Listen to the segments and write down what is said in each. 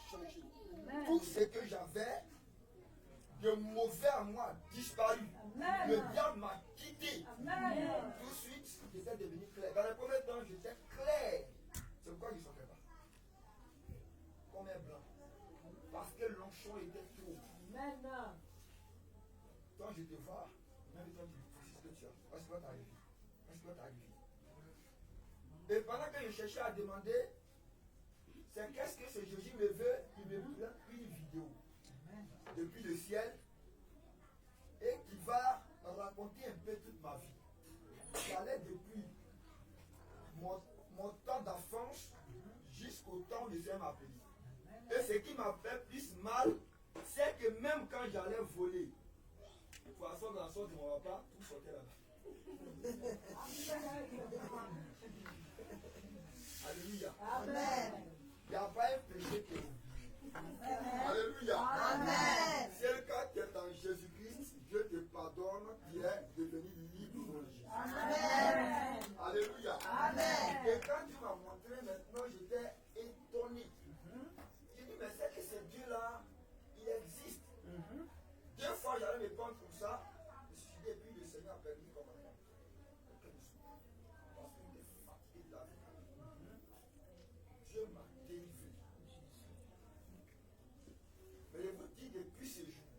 changé. Tout ce que j'avais de mauvais à moi a disparu. Le diable m'a quitté. Tout de suite, j'étais devenu clair. Dans les premiers temps, j'étais clair. C'est pourquoi je ne sortais pas. Comme un blanc. Parce que l'onction était trop. Quand je te vois, même toi, tu dis ce que tu as. Parce que t'arrives. Parce que t'arrives. Et pendant que je cherchais à demander, c'est qu'est-ce que ce Jésus me veut, il me prend une vidéo depuis le ciel et qui va raconter un peu toute ma vie. J'allais depuis mon temps d'enfance jusqu'au temps où je suis appelé. Et ce qui m'a fait plus mal, c'est que même quand j'allais voler, de toute façon, dans la sorte de mon papa, tout sortait là-bas. Alléluia. Amen. Il n'y a pas un péché que vous. Alléluia. Amen. Si le cas qui est en Jésus-Christ, Dieu te pardonne, tu es devenu libre pour Jésus. Amen. Alléluia. Amen. Et quand tu m'as montré maintenant, j'étais étonné. J'ai dit, mais c'est que ce Dieu-là, il existe. Deux fois, j'allais me prendre pour ça. Je me suis dit, et puis le Seigneur a permis comme ça. Parce qu'il était fatigué de la vie. Dieu m'a délivré. Mais je vous dis, depuis ce jour,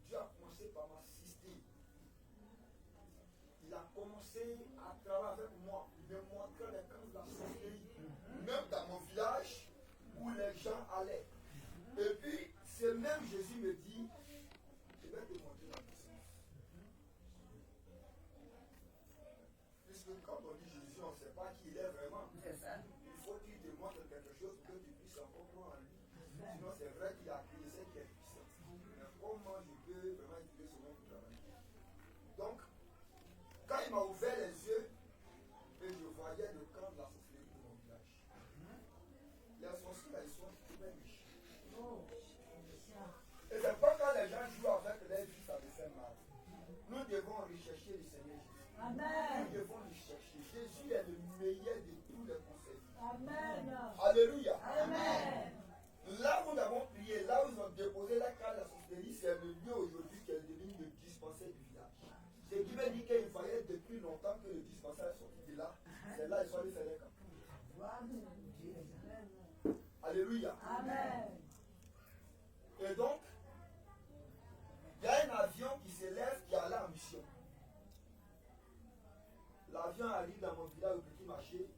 Dieu a commencé par m'assister. Il a commencé à travailler avec moi, me montrer les camps de la sorcellerie, même dans mon village où les gens allaient. Et puis, ce même Jésus me dit, je vais te montrer la puissance. Puisque quand on dit Jésus, on ne sait pas qui il est vraiment. C'est ça. Il faut qu'il te montre quelque chose pour que tu puisses encore croire en lui. Sinon, c'est vrai qu'il a créé ce qui est puissant. Mais comment je peux vraiment utiliser ce nom pour travailler? Donc, quand il m'a ouvert les yeux, et je voyais le camp de la sorcellerie de mon village. Les sorciers, ils sont très riches. Et c'est pas quand les gens jouent avec les vies, ça me fait mal. Nous devons rechercher le Seigneur Jésus. Amen. Nous devons le chercher. Jésus est le meilleur de tous les conseils. Amen. Alléluia. Amen. Là où nous avons prié, là où ils ont déposé la carte de la sorcellerie, c'est le lieu aujourd'hui qui est devenu le dispensaire du village. Ce qui veut dire qu'il fallait depuis longtemps que le dispensaire est sorti de là. C'est là qu'ils sont allés faire les camps. Alléluia. Amen. Et donc, il y a un avion qui s'élève qui allait en mission. L'avion arrive dans mon village au petit marché.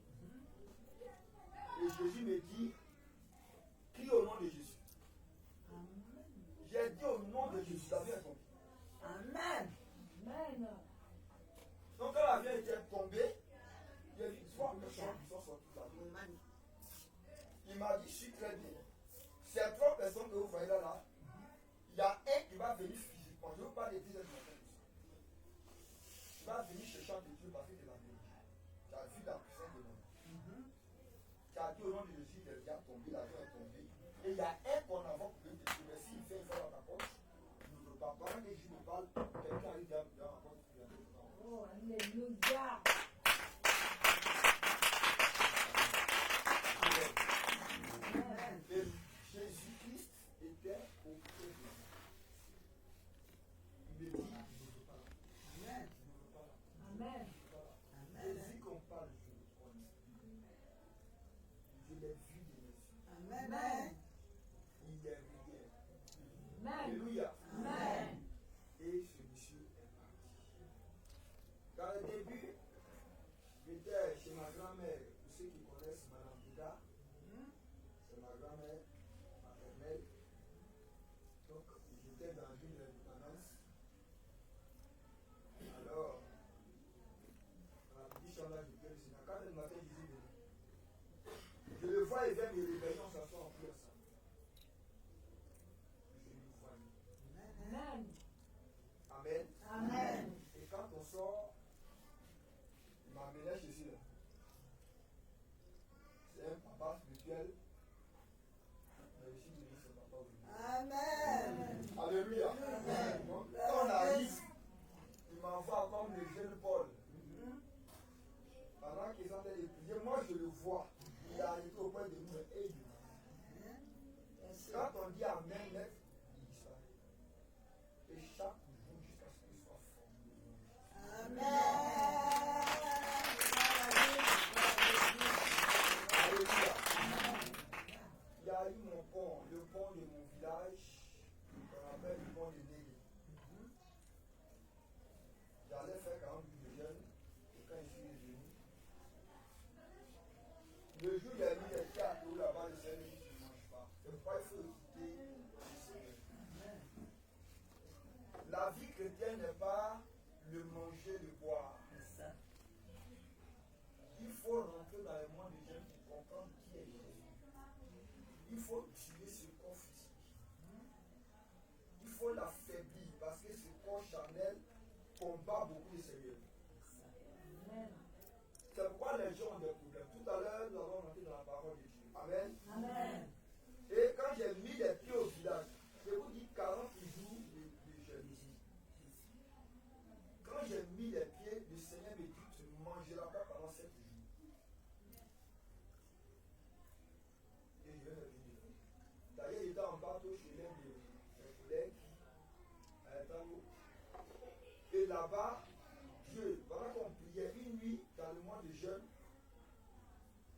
Et Jésus me dit, crie au nom de Jésus. J'ai dit au nom de Jésus, l'avion est tombé. Amen. Amen. Donc quand l'avion était tombé, j'ai vu trois personnes qui sont sorties de l'avion. Il m'a dit, je suis très bien. Ces trois personnes que vous voyez là, il y a un qui va venir physiquement. Je ne veux pas les dire de matin. Il va venir chercher de Dieu parce que c'est la vérité. Tu as vu la puissance de mon nom. Tu as dit au nom de Jésus, il est tombé, l'avion est tombé. Et il y a un qu'on a pour te dire, mais s'il fait ça dans ta porte, il ne veut pas. Pendant que je me parle, quelqu'un arrive dans la porte. Oh, alléluia. Et Jésus-Christ était auprès de moi. Il me dit, il ne veut pas. Amen. Amen. Jésus qu'on parle, je le connais. Je l'ai vu de mes yeux. Amen. Il est rien. Alléluia. Amen. Et ce monsieur est parti. Dans le début, j'étais chez ma grand-mère. Pour ceux qui connaissent Madame Bouda, c'est ma grand-mère maternelle. Donc, j'étais dans une indépendance. Alors, dans la petite chambre là, j'étais le Seigneur. Quand le matin, je le vois, il vient me réveiller, on s'assoit en plus ensemble. Je le vois. Amen. Amen. Amen. Et quand on sort, il m'amenait chez lui. C'est un papa spirituel. Mais ici, il dit son papa aujourd'hui. Amen. Alléluia. Amen. Donc, quand on arrive, il m'envoie comme le jeune Paul. Pendant qu'ils sont en train de prier, moi je le vois. Il a arrêté auprès de nous et il Quand on dit Amen, net, il disparaît. Et chaque jour jusqu'à ce qu'il soit formé. Amen. Alléluia. Il y a eu mon pont, le pont de mon village, qu'on appelle le pont de Négé. J'allais faire 48 de jeûne, et quand je suis revenu, le jour où il y a mis les quatre où là-bas, le Seigneur dit tu ne manges pas. C'est pourquoi il faut quitter le Seigneur. La vie chrétienne n'est pas le manger, le boire. Il faut rentrer dans le monde des gens pour comprendre qui est Jésus. Il faut tuer ce corps physique. Il faut l'affaiblir parce que ce corps charnel combat beaucoup de Seigneur. C'est pourquoi les gens ont des problèmes. Tout à l'heure, nous avons rentré dans la parole de Dieu. Amen. Amen. Et quand j'ai mis les pieds au village, je vous dis 40 jours de jeûne. Quand j'ai mis les pieds, le Seigneur me dit tu ne mangeras pas pendant 7 jours. Et je vais me venir. D'ailleurs, j'étais en bateau chez l'un de mes collègues à Etano. Et là-bas, Dieu, pendant qu'on priait une nuit dans le mois de jeûne,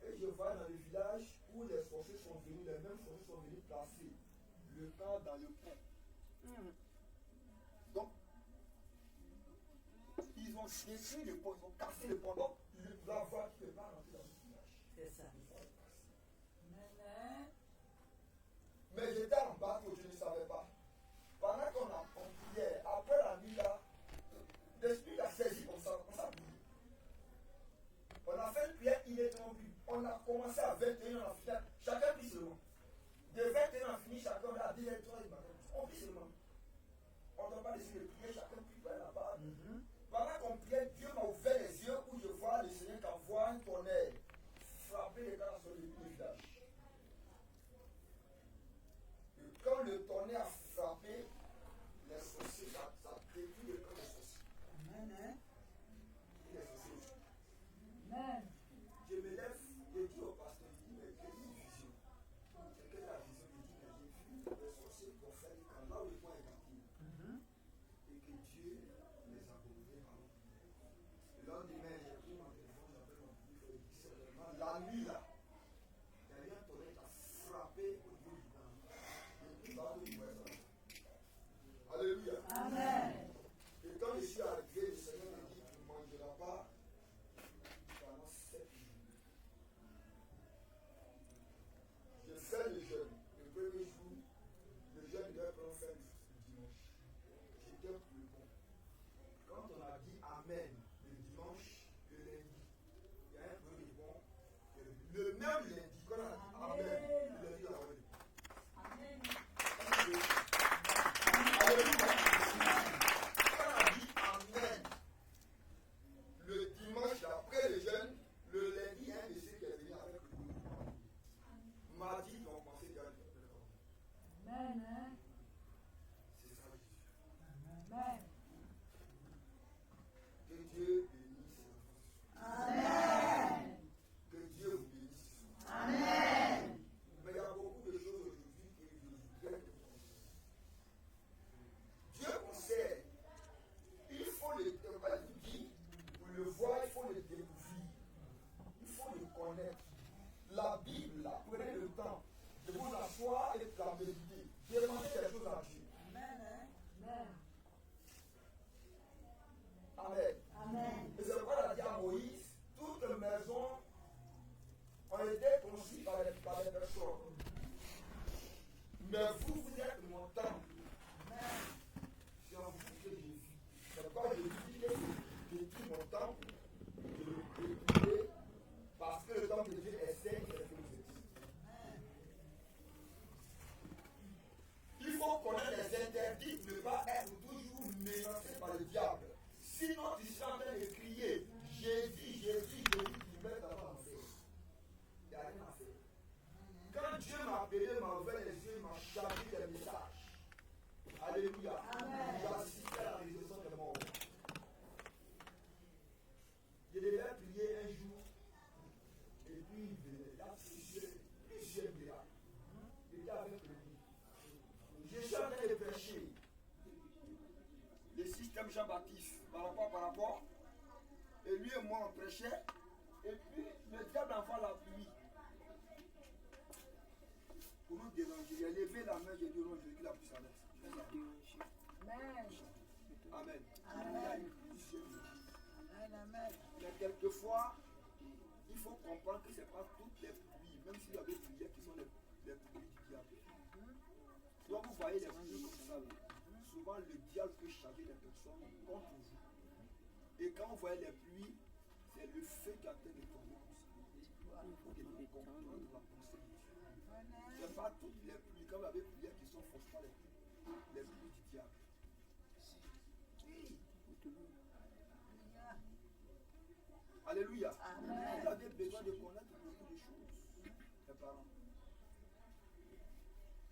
et je vois dans le village où les sorciers sont venus, les mêmes sorciers sont venus placer le corps dans le pont. Donc, ils ont détruit le pont, ils ont cassé le pont. Donc, la voie qui ne peut pas rentrer dans le village. C'est ça. Mais j'étais en bateau, je ne savais pas. Pendant qu'on priait, après la nuit là, l'esprit a saisi comme ça bouillé. On a fait une prière ininterrompue. On a commencé à 21, on a fini. Chacun prie seulement. De 21, on a fini, chacun à 10 h 3 on prie seulement. On ne doit pas laisser de prier, chacun prie là-bas. Pendant qu'on priait, Dieu m'a ouvert les yeux où je vois le Seigneur qui envoie un tonnerre frapper les gars sur le village. Et quand le tonnerre a frappé, les sorciers, ça détruit le camp des sorciers. Amen. Les sorciers. Amen. Je me lève, je dis au pasteur, je dis, mais quelle vision? C'est quelle la vision? Je dis, mais j'ai vu les sorciers qu'on fait des camps là où le point est parti. Et que Dieu les a gouvernés par nous. Le lendemain, j'ai pris mon téléphone, j'appelle mon fils, je dis, c'est vraiment la nuit là. Il y a eu un tonnerre qui a frappé au niveau du camp. Et puis, alléluia. Amen. Et quand je suis arrivé, le Seigneur me dit, tu ne mangeras pas pendant 7 jours. Je fais le jeûne. Le premier jour, le jeûne devait prendre fin le dimanche. J'étais pour le bon. Quand on a dit Amen le dimanche, le lundi, il y a un peu de bon. Le même lundi, quand on a dit Amen, le lundi, on a dit Amen. Alléluia. Quand on a dit Amen, le dimanche après le jeûne, le lundi, un monsieur qui est venu avec le m'a dit qu'on pensait qu'il y a le Amen. C'est ça Jésus. Amen. Que Dieu bénisse. Amen. Que Dieu vous bénisse. Amen. Mais il y a beaucoup de choses aujourd'hui que je voudrais te conseiller. Dieu conseille. Il faut le dire, pour le voir, il faut le découvrir. Il faut le connaître. La Bible, là, prenez le temps de vous asseoir et de la méditer. Demandez des choses à Dieu. Amen. Amen. Amen. Et c'est pourquoi il a dit à Moïse, toutes les maisons ont été construites par les personnes. Mais vous, vous êtes mon temple. C'est en vous que j'ai vu. C'est pourquoi je dis que je détruis mon temple, je le détruis parce que le temple de Dieu est saint et c'est que vous êtes. Il faut connaître les interdits, ne pas être toujours menacé par le diable. Sinon, tu seras en train de crier Jésus, Jésus, tu mets d'abord en fait. Il n'y a rien à faire. Quand Dieu m'a appelé, m'a ouvert les yeux, m'a chargé des Jean-Baptiste, par rapport. Et lui et moi, on prêchait. Et puis, le diable envoie la pluie. Pour nous déranger, il a levé la main, j'ai dit non, Jésus, la pluie s'arrête. Amen. Amen. Mais quelquefois, il faut comprendre que ce n'est pas toutes les pluies, même s'il y avait des pluies qui sont les pluies du diable. Donc vous voyez les pluies comme ça, souvent le diable peut charger les personnes contre vous. Et quand vous voyez les pluies, c'est le feu qui a été de tomber comme ça. Il faut comprendre la pensée de Dieu. Ce n'est pas toutes les pluies, quand vous avez des pluies qui sont forcément les pluies du diable. Oui. Alléluia. Amen. Vous avez besoin de connaître beaucoup de choses, les parents.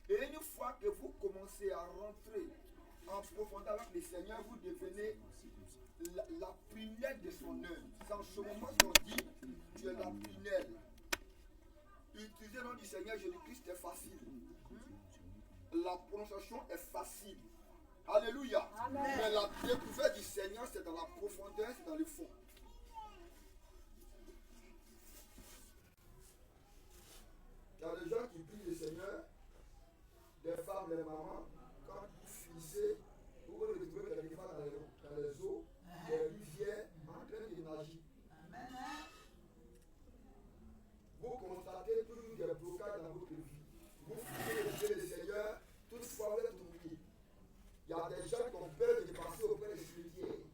Et une fois que vous commencez à rentrer en profondeur avec le Seigneur, vous devenez la prunelle de son œuvre. C'est en ce moment qu'on dit, tu es la prunelle. Utiliser le nom du Seigneur Jésus-Christ est facile. La prononciation est facile. Alléluia. Amen. Mais la découverte du Seigneur, c'est dans la profondeur, c'est dans le fond. Il y a des gens qui prient le Seigneur, des femmes, des mamans, quand ils finissaient, vous pouvez retrouver quelquefois dans les eaux, des rivières en train de nager. Vous constatez toujours des blocages dans votre vie. Vous priez le Seigneur, toutefois vous êtes oublié. Il y a des gens qui ont peur de passer auprès des cimetières.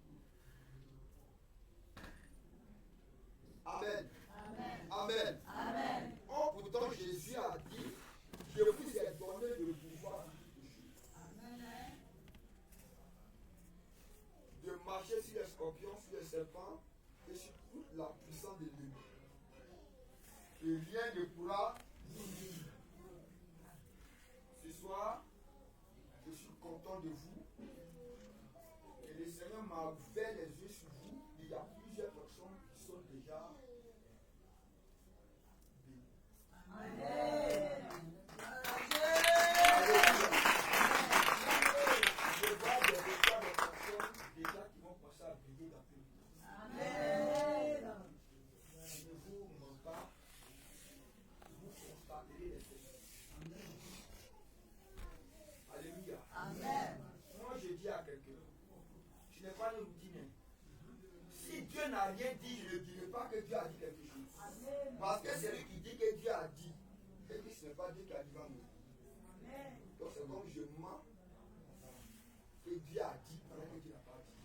Amen. Amen. Amen. Amen. Oh, pourtant Jésus a dit, je vous ai donné le pouvoir de marcher sur les scorpions, sur les serpents et sur toute la puissance de l'ennemi. Et rien ne pourra vous nuire. Ce soir, je suis content de vous. Et le Seigneur m'a ouvert les yeux sur vous. Il y a plusieurs personnes qui sont déjà bénies. Amen. Je vois des personnes déjà qui vont passer à briller dans le monde. Amen. Ne vous ment pas. Vous constaterez les faits. Alléluia. Amen. Moi je dis à quelqu'un, je n'ai pas de routine. Si Dieu n'a rien dit, je ne dirai pas que Dieu a dit quelque chose. Amen. Parce que c'est lui qui dit que Dieu a dit. Et que ce n'est pas Dieu qui a dit à moi. Donc c'est comme je mens que Dieu a dit pendant que Dieu n'a pas dit.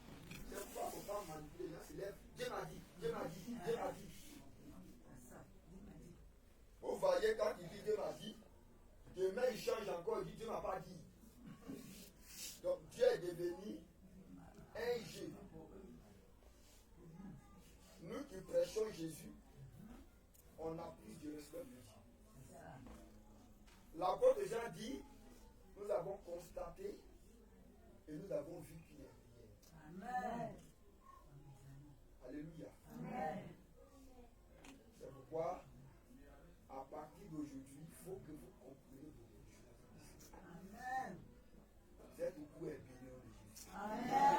C'est pourquoi il ne faut pas manipuler. Les gens se lèvent. Dieu m'a dit, Dieu m'a dit, Dieu m'a dit. Vous voyez quand il dit Dieu m'a dit, demain il change encore, il dit Dieu ne m'a pas dit. Donc Dieu est devenu un Dieu. Nous qui prêchons Jésus, on a plus de respect pour Dieu. L'apôtre Jean dit, nous avons constaté et nous avons vu qu'il est réel. Amen. Alléluia. Amen. C'est pourquoi, à partir d'aujourd'hui, il faut que vous compreniez beaucoup de choses. Amen. Cette beaucoup est béni de Jésus. Amen.